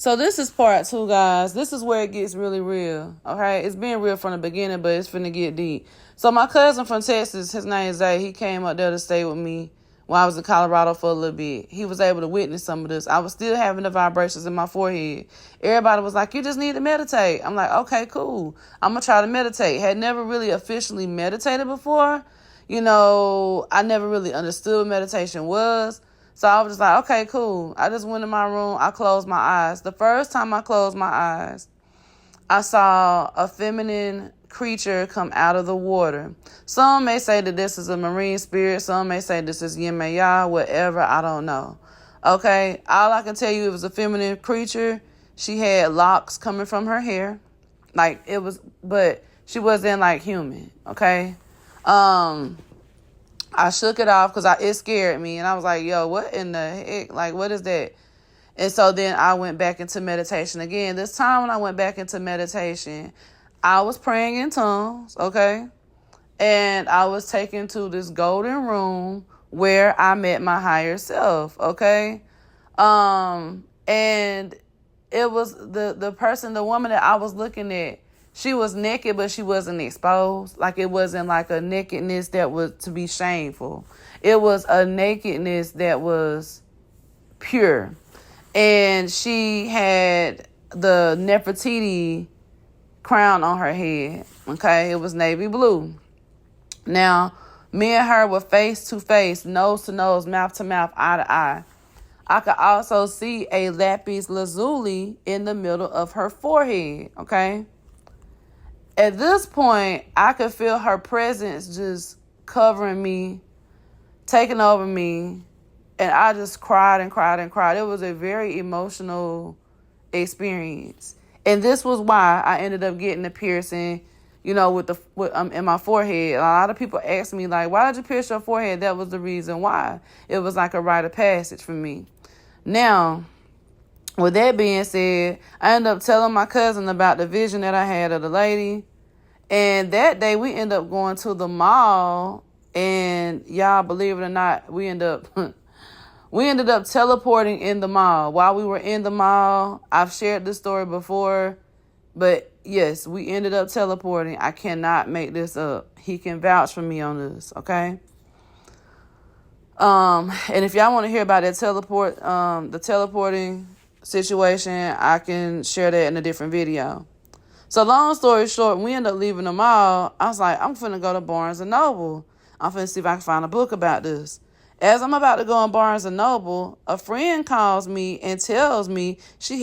So this is part 2, guys. This is where it gets really real, okay? It's been real from the beginning, but it's finna get deep. So my cousin from Texas, his name is Zay, he came up there to stay with me while I was in Colorado for a little bit. He was able to witness some of this. I was still having the vibrations in my forehead. Everybody was like, you just need to meditate. I'm like, okay, cool. I'm going to try to meditate. Had never really officially meditated before. You know, I never really understood what meditation was. So I was just like, okay, cool. I just went in my room. I closed my eyes. The first time I closed my eyes, I saw a feminine creature come out of the water. Some may say that this is a marine spirit. Some may say this is Yin Maya, whatever. I don't know. Okay? All I can tell you, it was a feminine creature. She had locks coming from her hair. Like, it was, but she wasn't like human. Okay? I shook it off because it scared me. And I was like, yo, what in the heck? Like, what is that? And so then I went back into meditation again. This time when I went back into meditation, I was praying in tongues, okay? And I was taken to this golden room where I met my higher self, okay? And it was the person, the woman that I was looking at, she was naked, but she wasn't exposed. Like, it wasn't like a nakedness that was to be shameful. It was a nakedness that was pure. And she had the Nefertiti crown on her head. Okay, it was navy blue. Now, me and her were face to face, nose to nose, mouth to mouth, eye to eye. I could also see a lapis lazuli in the middle of her forehead. Okay. At this point, I could feel her presence just covering me, taking over me, and I just cried and cried and cried. It was a very emotional experience. And this was why I ended up getting the piercing, you know, in my forehead. A lot of people ask me, like, why did you pierce your forehead? That was the reason why. It was like a rite of passage for me. Now, with that being said, I ended up telling my cousin about the vision that I had of the lady. And that day we ended up going to the mall. And y'all, believe it or not, we ended up teleporting in the mall. While we were in the mall, I've shared this story before. But yes, we ended up teleporting. I cannot make this up. He can vouch for me on this, okay? And if y'all want to hear about that the teleporting situation, I can share that in a different video. So long story short, we ended up leaving the mall. I was like, I'm finna go to Barnes & Noble. I'm finna see if I can find a book about this. As I'm about to go on Barnes & Noble, a friend calls me and tells me she had